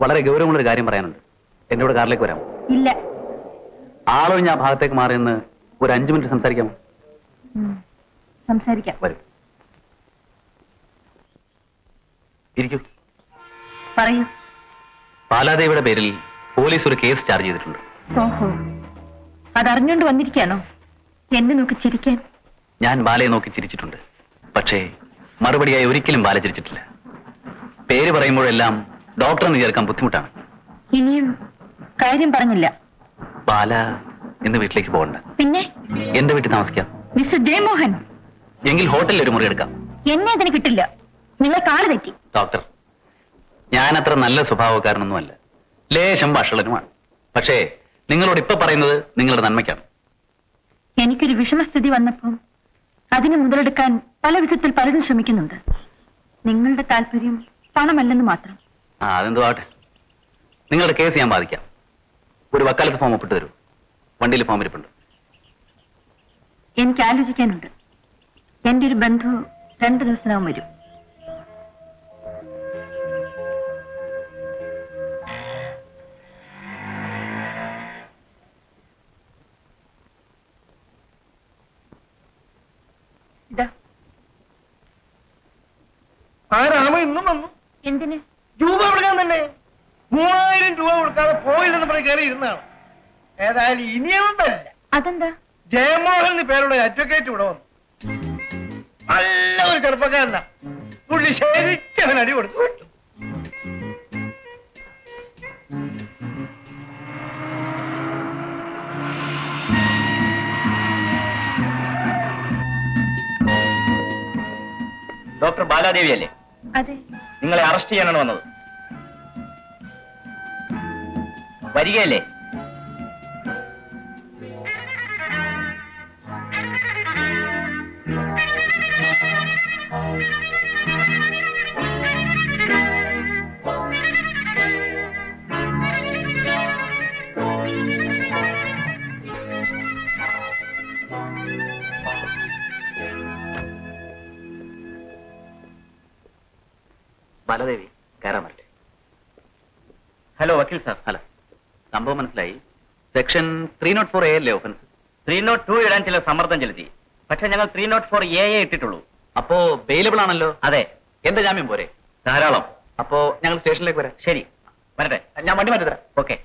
വളരെ ഗൗരവമുള്ളൊരു കാര്യം പറയാനുണ്ട്. എന്റെ കൂടെ കാറിലേക്ക് വരാം. ഇല്ല. ആളൊഴിഞ്ഞ ആ ഭാഗത്തേക്ക് മാറിയെന്ന് ഒരു 5 മിനിറ്റ് സംസാരിക്കാമോ? സംസാരിക്കാം. വരും. ഇരിക്കൂ. പറയൂ. പാലാദേവിയുടെ പേരിൽ പോലീസ് ഒരു കേസ് ചാർജ് ചെയ്തിട്ടുണ്ട്. ഓഹോ, അതറിഞ്ഞുകൊണ്ട് വന്നിരിക്കാണോ എന്നെ നോക്കി ചിരിക്കാൻ? ഞാൻ ബാലയെ നോക്കി ചിരിച്ചിട്ടുണ്ട്. പക്ഷേ മറുപടിയായി ഒരിക്കലും ബാല ചിരിച്ചിട്ടില്ല. പേര് പറയുമ്പോഴെല്ലാം ഡോക്ടറെന്ന് ചേർക്കാൻ ബുദ്ധിമുട്ടാണ്. ഇനിയും കാര്യം പറഞ്ഞില്ല. ബാല ഇന്ന് വീട്ടിലേക്ക് പോകണ്ട. പിന്നെ എന്റെ വീട്ടിൽ താമസിക്കാം. മിസ്റ്റർ ജയമോഹൻ, എങ്കിൽ ഹോട്ടലിൽ ഒരു മുറി എടുക്കാം. എന്നെ അതിന് കിട്ടില്ല. നിങ്ങൾ കാല് തെറ്റി. ഡോക്ടർ, ഞാൻ അത്ര നല്ല സ്വഭാവക്കാരനൊന്നുമല്ല. ലേശം വഷളനുമാണ്. പക്ഷേ നിങ്ങളോട് ഇപ്പൊ പറയുന്നത് നിങ്ങളുടെ നന്മയ്ക്കാണ്. എനിക്കൊരു വിഷമസ്ഥിതി വന്നപ്പോൾ അതിന് മുതലെടുക്കാൻ പല വിധത്തിൽ പലരും ശ്രമിക്കുന്നുണ്ട്. നിങ്ങളുടെ താല്പര്യം പണമല്ലെന്ന് മാത്രം. അതെന്തോ ആട്ടെ. നിങ്ങളുടെ കേസ് ഞാൻ ബാധിക്കാം. ഒരു വക്കാലത്ത് ഫോം ഒപ്പിട്ട് തരൂ. വണ്ടിയിൽ ഫോം ഇരിപ്പുണ്ട്. എനിക്ക് ആലോചിക്കാനുണ്ട്. എന്റെ ഒരു ബന്ധു 2 ദിവസത്തിനകം വരും. ആ രാമ ഇന്നും വന്നു. എന്തിന്? രൂപ കൊടുക്കാൻ തന്നെ. 3000 രൂപ കൊടുക്കാതെ പോയില്ലെന്ന് പറഞ്ഞ് കയറി ഇരുന്നാണ്. ഏതായാലും ഇനിയൊന്നും തരില്ല. അതെന്താ? ജയമോഹൻ പേരുടെ അഡ്വക്കേറ്റ് ഇവിടെ വന്നു. നല്ല ഒരു ചെറുപ്പക്കാരനാ. പുള്ളി ശരിക്കും അവൻ അടി കൊടുത്തു. ഡോക്ടർ ബാലാദേവി അല്ലേ? അതെ. നിങ്ങളെ അറസ്റ്റ് ചെയ്യാനാണ് വന്നത്. വരികയല്ലേ? ബാലാദേവി, കയറാൻ പറ്റേ? ഹലോ വക്കീൽ സാർ. അല്ല, സംഭവം മനസ്സിലായി. സെക്ഷൻ 304A അല്ലേ ഒഫൻസ്? 302 ഇടാൻ ചില സമ്മർദ്ദം ചെലുത്തി. പക്ഷെ ഞങ്ങൾ 304A ഇട്ടിട്ടുള്ളൂ. അപ്പോ ബെയിലബിൾ ആണല്ലോ? അതെ. എന്റെ ജാമ്യം പോരെ? ധാരാളം. അപ്പോ ഞങ്ങൾ സ്റ്റേഷനിലേക്ക് വരാം. ശരി, വരട്ടെ. ഞാൻ വണ്ടി മാറ്റി തരാം. ഓക്കെ.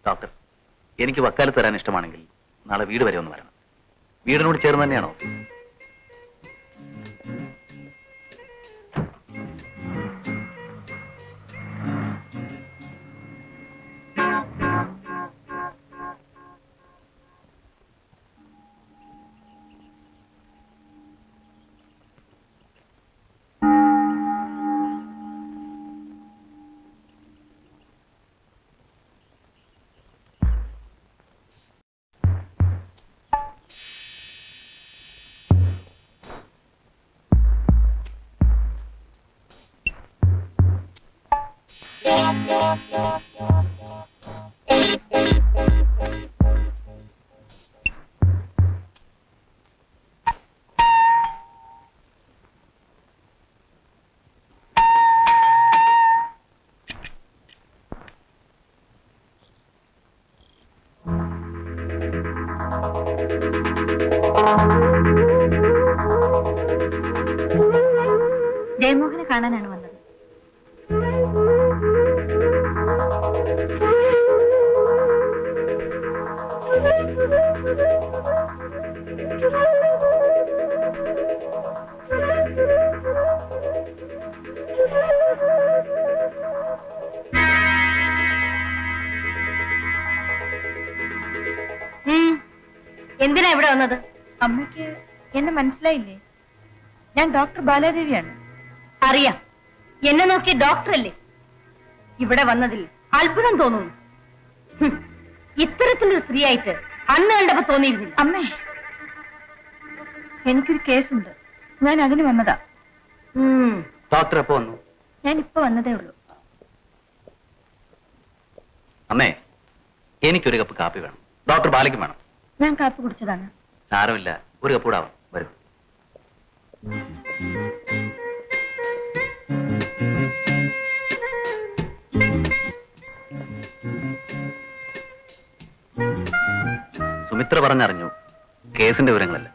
ഡോക്ടർ, എനിക്ക് വക്കാലത്ത് തരാൻ ഇഷ്ടമാണെങ്കിൽ നാളെ വീട് വരെ ഒന്ന് വരണം. വീടിനോട് ചേർന്ന് തന്നെയാണോ ഓഫീസ്? ജയമോഹനെ കാണാനാണ് വന്നത്. എന്തിനാ ഇവിടെ വന്നത്? അമ്മയ്ക്ക് എന്നെ മനസ്സിലായില്ലേ? ഞാൻ ഡോക്ടർ ബാലാദേവിയാണ്. അറിയാം. എന്നെ നോക്കിയ ഡോക്ടറല്ലേ? ഇവിടെ വന്നതിൽ അത്ഭുതം തോന്നുന്നു. ഇത്തരത്തിലൊരു സ്ത്രീയായിട്ട് അന്ന് കണ്ടപ്പോ തോന്നിയിരുന്നില്ല. അമ്മേ, എനിക്കൊരു കേസുണ്ട്, ഞാൻ അതിന് വന്നതാ. ഡോക്ടർ എപ്പോ വന്നു? ഞാൻ ഇപ്പൊ വന്നതേ ഉള്ളൂ. അമ്മേ, എനിക്കൊരു കപ്പ് കാപ്പി വേണം. ഡോക്ടർ ബാലയ്ക്കും വേണം. ഞാൻ കാപ്പി കുടിച്ചതാണ്. സാരമില്ല, ഒരു കപ്പ് കൂടാവാം. വരും. സുമിത്ര പറഞ്ഞറിഞ്ഞു കേസിന്റെ വിവരങ്ങളല്ല.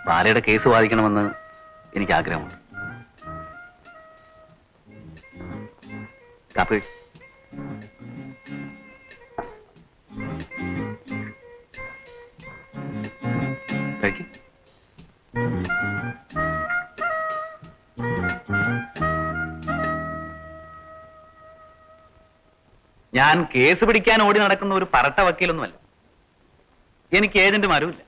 ബാലയുടെ കേസ് വാദിക്കണമെന്ന് എനിക്ക് ആഗ്രഹമുണ്ട്. കാപ്പി കഴിക്കും. ഞാൻ കേസ് പിടിക്കാൻ ഓടി നടക്കുന്ന ഒരു പറട്ട വക്കീലൊന്നുമല്ല. എനിക്ക് ഏജന്റുമാരുമില്ല.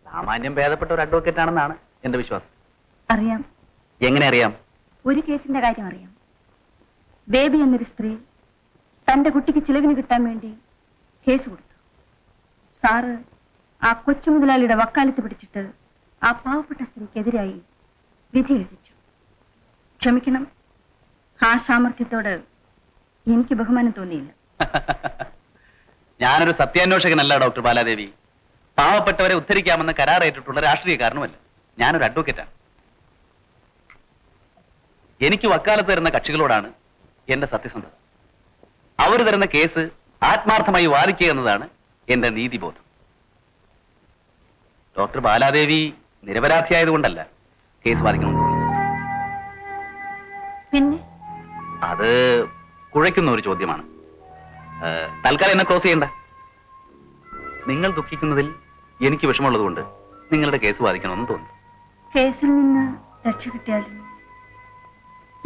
സാമാന്യം ഭേദപ്പെട്ട ഒരു അഡ്വക്കേറ്റ് ആണെന്നാണ് എന്റെ വിശ്വാസം. അറിയാം. എങ്ങനെ അറിയാം? ഒരു കേസിന്റെ കാര്യം അറിയാം. ബേബി എന്നൊരു സ്ത്രീ തന്റെ കുട്ടിക്ക് ചിലവിന് കിട്ടാൻ വേണ്ടി കേസ് കൊടുത്തു. സാറ് ആ കൊച്ചു മുതലാളിയുടെ വക്കാലത്ത് പിടിച്ചിട്ട് ആ പാവപ്പെട്ട സ്ത്രീക്കെതിരായി വിധി എഴുതിച്ചു. ക്ഷമിക്കണം, ആ സാമർഥ്യത്തോട് എനിക്ക് ബഹുമാനം തോന്നിയില്ല. ഞാനൊരു സത്യാന്വേഷകനല്ല ഡോക്ടർ ബാലാദേവി. പാവപ്പെട്ടവരെ ഉദ്ധരിക്കാമെന്ന് കരാറേറ്റിട്ടുള്ള രാഷ്ട്രീയക്കാരനുമല്ല. ഞാനൊരു അഡ്വക്കേറ്റാണ്. എനിക്ക് വക്കാലത്ത് തരുന്ന കക്ഷികളോടാണ് എന്റെ സത്യസന്ധത. അവർ തരുന്ന കേസ് ആത്മാർത്ഥമായി വാദിക്കുക എന്നതാണ് എന്റെ നീതിബോധം. ഡോക്ടർ ബാലാദേവി നിരപരാധിയായതുകൊണ്ടല്ല കേസ് വാദിക്കണമെന്ന് തോന്നുന്നു. പിന്നെ അത് കുഴയ്ക്കുന്ന ഒരു ചോദ്യമാണ്. തൽക്കാലം എന്നെ ക്ലോസ് ചെയ്യണ്ട. നിങ്ങൾ ദുഃഖിക്കുന്നതിൽ എനിക്ക് വിഷമമുള്ളതുകൊണ്ട് നിങ്ങളുടെ കേസ് വാദിക്കണമെന്ന് തോന്നുന്നു. കേസിൽ നിന്ന് രക്ഷ കിട്ടിയാലും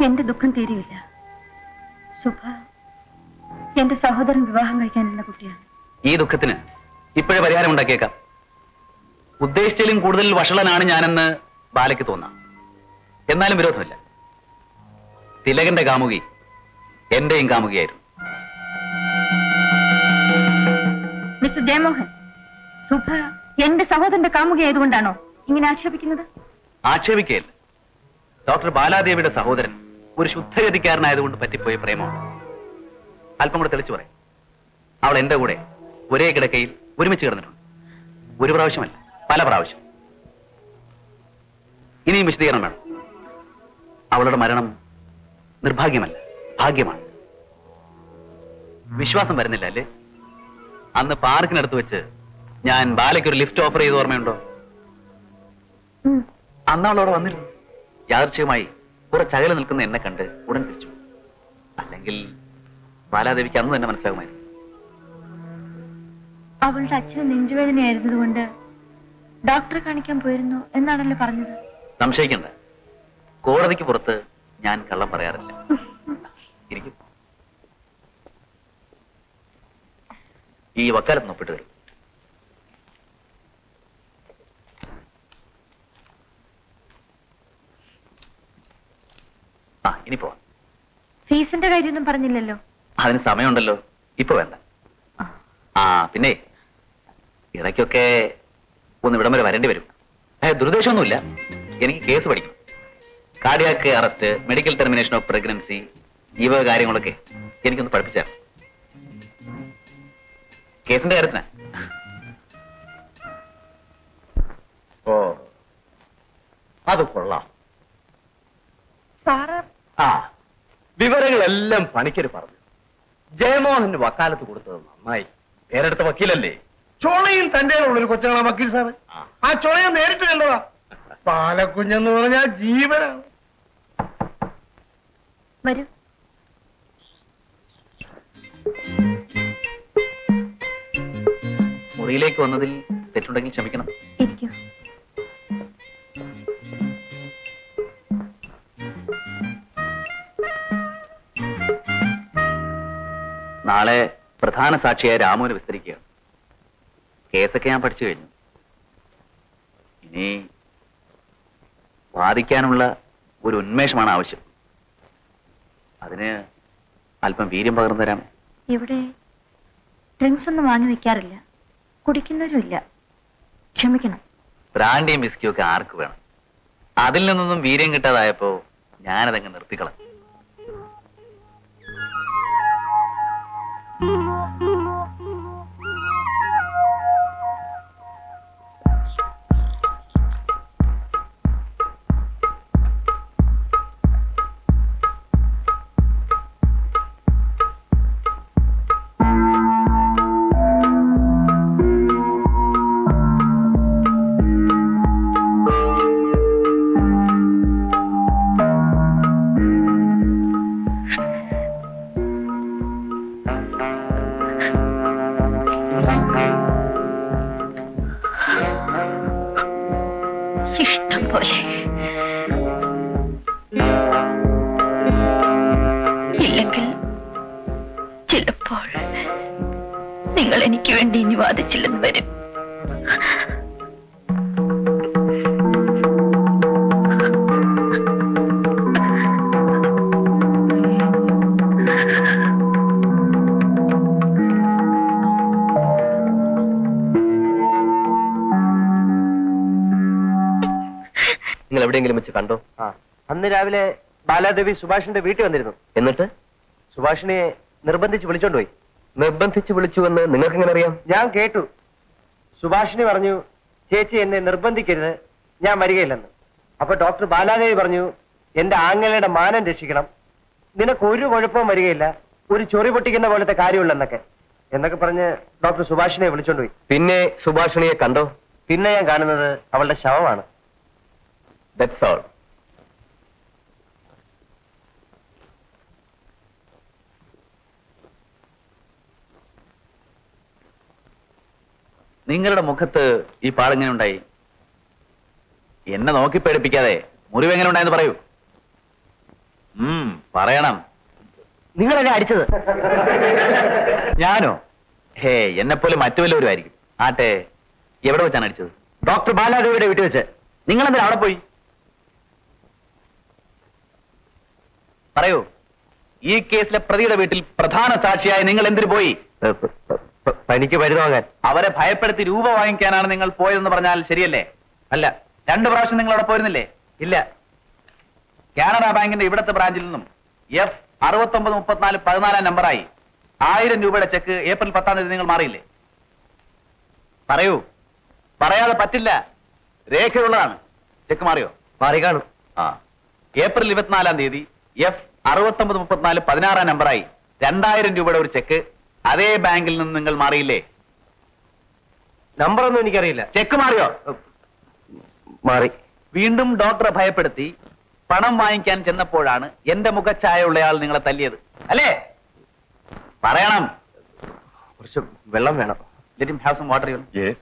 എന്റെ ദുഃഖം തീരെയില്ല. സുഭ എന്റെ സഹോദരൻ വിവാഹം കഴിക്കാനുള്ള കുട്ടിയാണ്. ഈ ദുഃഖത്തിന് ഇപ്പോഴേ പരിഹാരം ഉണ്ടാക്കിയേക്കാം. ഉദ്ദേശിച്ചാലും കൂടുതൽ വഷളനാണ് ഞാനെന്ന് ബാലയ്ക്ക് തോന്നാം. എന്നാലും വിരോധമില്ല. തിലകന്റെ കാമുകി എന്റെയും കാമുകിയായിരുന്നു. മിസ്റ്റർ ജയമോഹൻ, സുഭ എന്റെ സഹോദരന്റെ കാമുകയായതുകൊണ്ടാണോ ഇങ്ങനെ ആക്ഷേപിക്കുന്നത്? ആക്ഷേപിക്കുകയല്ല. ഡോക്ടർ ബാലാദേവിയുടെ സഹോദരൻ ഒരു ശുദ്ധഗതിക്കാരനായതുകൊണ്ട് പറ്റിപ്പോയ പ്രേമമാണ്. അല്പം കൂടെ തെളിച്ചു പറയാം. അവൾ എന്റെ കൂടെ ഒരേ കിടക്കയിൽ ഒരുമിച്ച് കിടന്നിട്ടുണ്ട്. ഒരു പ്രാവശ്യമല്ല, പല പ്രാവശ്യം. ഇനിയും വിശദീകരണം വേണം. അവളുടെ മരണം നിർഭാഗ്യമല്ല, ഭാഗ്യമാണ്. വിശ്വാസം വരുന്നില്ല അല്ലേ? അന്ന് പാർക്കിനടുത്ത് വെച്ച് ഞാൻ ബാലയ്ക്ക് ഒരു ലിഫ്റ്റ് ഓഫർ ചെയ്ത് ഓർമ്മയുണ്ടോ? അന്ന് അവളവിടെ വന്നിരുന്നു. യാദൃച്ഛികമായി കുറച്ചകലെ നിൽക്കുന്ന എന്നെ കണ്ട് ഉടൻ തിരിച്ചു. അല്ലെങ്കിൽ ബാലാദേവിക്ക് അന്ന് തന്നെ മനസ്സിലാകുമായിരുന്നു. അവളുടെ അച്ഛന് നെഞ്ചുവേദനയായിരുന്നതുകൊണ്ട് ഡോക്ടറെ കാണിക്കാൻ പോയിരുന്നു എന്നാണല്ലോ പറഞ്ഞത്. സംശയിക്കണ്ട. കോടതിക്ക് പുറത്ത് ഞാൻ കള്ളം പറയാറില്ല. ഇരിക്കും. ഈ വക്കാലത്ത് ഒപ്പിട്ട് തരും. ഇനി പോവാം. ഫീസിന്റെ കാര്യമൊന്നും പറഞ്ഞില്ലല്ലോ. അതിന് സമയമുണ്ടല്ലോ, ഇപ്പൊ വേണ്ട. പിന്നെ ഇടയ്ക്കൊക്കെ ഒന്ന് ഇവിടം വരെ വരേണ്ടി വരും. ദുരുദ്ദേശമൊന്നുമില്ല. എനിക്ക് കേസ് പഠിക്കണം. Cardiac arrest, medical termination of pregnancy, ഈ വക കാര്യങ്ങളൊക്കെ എനിക്കൊന്ന് പഠിപ്പിച്ചാൽ. കേസിന്റെ കാര്യത്തിന് ഓ, അത് കൊള്ളാം. സാറ് വിവരങ്ങളെല്ലാം പണിക്കര് പറഞ്ഞു. ജയമോഹന് വക്കാലത്ത് കൊടുത്തത് നന്നായി. പേരെടുത്ത വക്കീലല്ലേ? ചുണയും തന്റെ ഉള്ളൊരു കൊച്ചാണ് വക്കീൽ സാറ്. ആ ചുണയെ നേരിട്ട് കണ്ടതാ. പാലക്കുഞ്ഞെന്ന് പറഞ്ഞാൽ ജീവനാണ്. വരൂ. മുറിയിലേക്ക് വന്നതിൽ തെറ്റുണ്ടെങ്കിൽ ക്ഷമിക്കണം. ഇരിക്കൂ. നാളെ പ്രധാന സാക്ഷിയായ രാമുവിനെ വിസ്തരിക്കുകയാണ്. കേസൊക്കെ ഞാൻ പഠിച്ചു കഴിഞ്ഞു. ഇനി വാദിക്കാനുള്ള ഒരു ഉന്മേഷമാണ് ആവശ്യം. അതിന് അല്പം വീര്യം പകർന്നു തരാം. ഇവിടെ ഡ്രിങ്ക്സ് ഒന്നും വാങ്ങി വെക്കാറില്ല, കുടിക്കുന്നവരുമില്ല. ക്ഷമിക്കണം. ബ്രാൻഡിയും വിസ്കിയും ഒക്കെ ആർക്ക് വേണം? അതിൽ നിന്നൊന്നും വീര്യം കിട്ടാതായപ്പോ ഞാനതങ്ങ് നിർത്തിക്കളഞ്ഞു. ഇഷ്ടം പോലെ. ഇല്ലെങ്കിൽ ചിലപ്പോൾ നിങ്ങൾ എനിക്ക് വേണ്ടി ഇനി വാദിച്ചില്ലെന്ന് വരും. നിങ്ങൾ എവിടെയെങ്കിലും വെച്ച് കണ്ടോ? അന്ന് രാവിലെ ബാലാദേവി സുഭാഷിന്റെ വീട്ടിൽ വന്നിരുന്നു. എന്നിട്ട് സുഭാഷിനെ നിർബന്ധിച്ച് വിളിച്ചോണ്ടുപോയി. നിർബന്ധിച്ച് വിളിച്ചുവെന്ന് നിങ്ങൾക്ക് എങ്ങനെ അറിയാം? ഞാൻ കേട്ടു. സുഭാഷിനി പറഞ്ഞു, ചേച്ചി എന്നെ നിർബന്ധിക്കരുത്, ഞാൻ വരികയില്ലെന്ന്. അപ്പൊ ഡോക്ടർ ബാലാദേവി പറഞ്ഞു, എന്റെ ആങ്ങളയുടെ മാനം രക്ഷിക്കണം, നിനക്ക് ഒരു കുഴപ്പവും വരികയില്ല, ഒരു ചൊറി പൊട്ടിക്കുന്ന പോലത്തെ കാര്യമുള്ളെന്നൊക്കെ പറഞ്ഞ് ഡോക്ടർ സുഭാഷിനെ വിളിച്ചോണ്ടുപോയി. പിന്നെ സുഭാഷിണിയെ കണ്ടോ? പിന്നെ ഞാൻ കാണുന്നത് അവളുടെ ശവമാണ്. That's all. നിങ്ങളുടെ മുഖത്ത് ഈ പാടെങ്ങനെ ഉണ്ടായി? എന്നെ നോക്കി പേടിപ്പിക്കാതെ മുറിവ് എങ്ങനെ ഉണ്ടായെന്ന് പറയൂ. പറയണം. നിങ്ങളല്ലേ അടിച്ചത്? ഞാനോ? ഹേ, എന്നെപ്പോലെ മറ്റു വല്ലവരും ആയിരിക്കും. ആട്ടെ, എവിടെ വെച്ചാണ് അടിച്ചത്? ഡോക്ടർ ബാലാദേവിയുടെ വീട്ടിൽ വെച്ച്. നിങ്ങൾ എന്തിനാ അവിടെ പോയി? പറയൂ. ഈ കേസിലെ പ്രതിയുടെ വീട്ടിൽ പ്രധാന സാക്ഷിയായി നിങ്ങൾ എന്തിനു പോയി? തനിക്ക് മരുന്ന് വാങ്ങാൻ. അവരെ ഭയപ്പെടുത്തി രൂപ വാങ്ങിക്കാനാണ് നിങ്ങൾ പോയതെന്ന് പറഞ്ഞാൽ ശരിയല്ലേ? അല്ല. 2 പ്രാവശ്യം നിങ്ങൾ അവിടെ പോയിരുന്നില്ലേ? ഇല്ല. കാനറ ബാങ്കിന്റെ ഇവിടത്തെ ബ്രാഞ്ചിൽ നിന്നും F693414 നമ്പറായി 1000 രൂപയുടെ ചെക്ക് ഏപ്രിൽ 10-ാം തീയതി നിങ്ങൾ മാറിയില്ലേ? പറയൂ. പറയാതെ പറ്റില്ല. രേഖയുള്ളതാണ്. ചെക്ക് മാറിയോ? മാറി കാണും. ഏപ്രിൽ 24-ാം തീയതി F693416 നമ്പറായി 2000 രൂപയുടെ ഒരു ചെക്ക് അതേ ബാങ്കിൽ നിന്ന് നിങ്ങൾ മാറിയില്ലേ? നമ്പറൊന്നും എനിക്കറിയില്ല. ചെക്ക് മാറിയോ? മാറി. വീണ്ടും ഡോക്ടറെ ഭയപ്പെടുത്തി പണം വാങ്ങിക്കാൻ ചെന്നപ്പോഴാണ് എന്റെ മുഖച്ഛായയുള്ളയാൾ നിങ്ങളെ തല്ലിയത്, അല്ലേ? പറയണം. കുറച്ച് വെള്ളം വേണം. Let him have some water. Yes.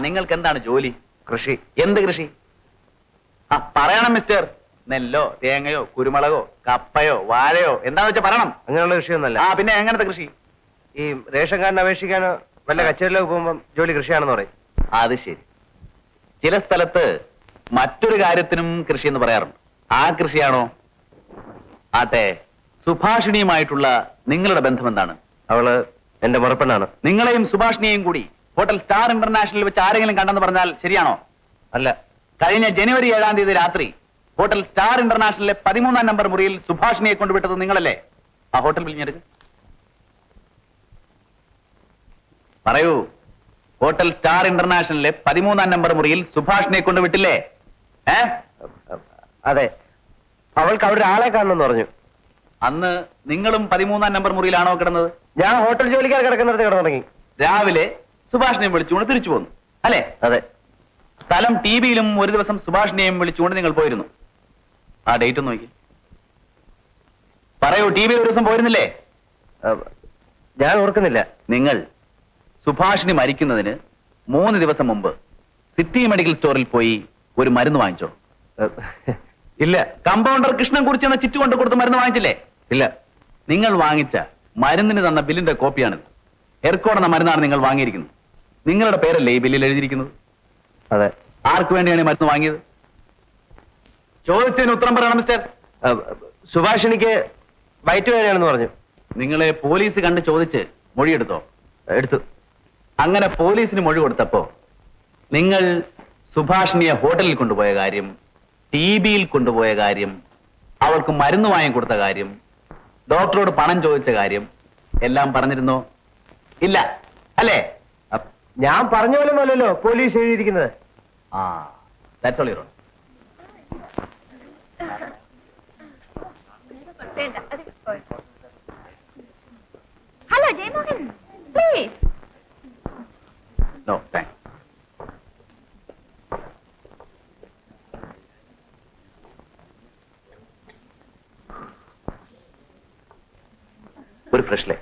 നിങ്ങൾക്ക് എന്താണ് ജോലി? കൃഷി. എന്ത് കൃഷി? പറയണം മിസ്റ്റർ. നെല്ലോ, തേങ്ങയോ, കുരുമുളകോ, കപ്പയോ, വാഴയോ, എന്താന്ന് വെച്ചാൽ പറയണം. അങ്ങനെയുള്ള കൃഷിയൊന്നല്ല. പിന്നെ എങ്ങനത്തെ കൃഷി? ഈ റേഷൻ കാർഡിന് അപേക്ഷിക്കാനോ വല്ല കച്ചേരിയിലൊക്കെ പോകുമ്പോൾ ജോലി കൃഷിയാണെന്ന് പറയും. അത് ശരി. ചില സ്ഥലത്ത് മറ്റൊരു കാര്യത്തിനും കൃഷി എന്ന് പറയാറുണ്ട്. ആ കൃഷിയാണോ? ആട്ടെ, സുഭാഷിണിയുമായിട്ടുള്ള നിങ്ങളുടെ ബന്ധം എന്താണ്? അവള് എന്റെ മുറപ്പെണ്ണാണ്. നിങ്ങളെയും സുഭാഷിണിയെയും കൂടി ഹോട്ടൽ സ്റ്റാർ ഇന്റർനാഷണലിൽ വെച്ച് ആരെങ്കിലും കണ്ടെന്ന് പറഞ്ഞാൽ ശരിയാണോ? അല്ല. കഴിഞ്ഞ ജനുവരി 7-ാം തീയതി രാത്രി ഹോട്ടൽ സ്റ്റാർ ഇന്റർനാഷണലിലെ 13-ാം നമ്പർ മുറിയിൽ സുഭാഷിണിയെ കൊണ്ടുവിട്ടത് നിങ്ങളല്ലേ? ആ ഹോട്ടൽ വിളിഞ്ഞെടുക്ക്. പറയൂ. ഹോട്ടൽ സ്റ്റാർ ഇന്റർനാഷണലിലെ 13-ാം നമ്പർ മുറിയിൽ സുഭാഷിണിയെ കൊണ്ടുവിട്ടില്ലേ? അതെ. അവൾക്ക് അവിടെ ഒരാളെ കാണണമെന്ന് പറഞ്ഞു. അന്ന് നിങ്ങളും 13-ാം നമ്പർ മുറിയിലാണോ കിടന്നത്? ഞാൻ ഹോട്ടൽ ജോലിക്കാർ കിടക്കുന്നിടത്ത് കിടന്നു തുടങ്ങി. രാവിലെ സുഭാഷിനെയും വിളിച്ചുകൊണ്ട് തിരിച്ചു പോന്നു, അല്ലേ? അതെ. സ്ഥലം ടിവിയിലും ഒരു ദിവസം സുഭാഷിനെയും വിളിച്ചുകൊണ്ട് നിങ്ങൾ പോയിരുന്നു. ആ ഡേറ്റ് ഒന്ന് നോക്കി. പറയൂ. ടിവിയിൽ ഒരു ദിവസം പോയിരുന്നില്ലേ? ഞാൻ ഓർക്കുന്നില്ല. നിങ്ങൾ സുഭാഷിണി മരിക്കുന്നതിന് 3 ദിവസം മുമ്പ് സിറ്റി മെഡിക്കൽ സ്റ്റോറിൽ പോയി ഒരു മരുന്ന് വാങ്ങിച്ചോ? ഇല്ല. കമ്പൗണ്ടർ കൃഷ്ണൻ കുറിച്ചെന്ന ചിറ്റ് കൊണ്ട് കൊടുത്ത് മരുന്ന് വാങ്ങിച്ചില്ലേ? ഇല്ല. നിങ്ങൾ വാങ്ങിച്ച മരുന്നിന് തന്ന ബില്ലിന്റെ കോപ്പിയാണിത്. എർക്കോട് എന്ന മരുന്നാണ് നിങ്ങൾ വാങ്ങിയിരിക്കുന്നത്. നിങ്ങളുടെ പേരല്ലേ ഈ ബില്ലിൽ എഴുതിയിരിക്കുന്നത്? അതെ. ആർക്ക് വേണ്ടിയാണ് ഈ മരുന്ന് വാങ്ങിയത്? ചോദിച്ചതിന് ഉത്തരം പറയണം മിസ്റ്റർ. സുഭാഷിണിക്ക് വയറ്റ് വേദനയാണെന്ന് പറഞ്ഞു. നിങ്ങളെ പോലീസ് കണ്ട് ചോദിച്ച് മൊഴിയെടുത്തോ? എടുത്തു. അങ്ങനെ പോലീസിന് മൊഴി കൊടുത്തപ്പോ നിങ്ങൾ സുഭാഷിണിയെ ഹോട്ടലിൽ കൊണ്ടുപോയ കാര്യം, TBയിൽ കൊണ്ടുപോയ കാര്യം, അവൾക്ക് മരുന്ന് വാങ്ങി കൊടുത്ത കാര്യം, ഡോക്ടറോട് പണം ചോദിച്ച കാര്യം എല്ലാം പറഞ്ഞിരുന്നോ? ഇല്ല അല്ലേ? ഞാൻ പറഞ്ഞ പോലെ അല്ലല്ലോ പോലീസ് എഴുതിയിരിക്കുന്നത്. ആ, that's all your own. Hello Jayamohan, please. No thanks. ഒരു ഫ്രഷ് ലേ.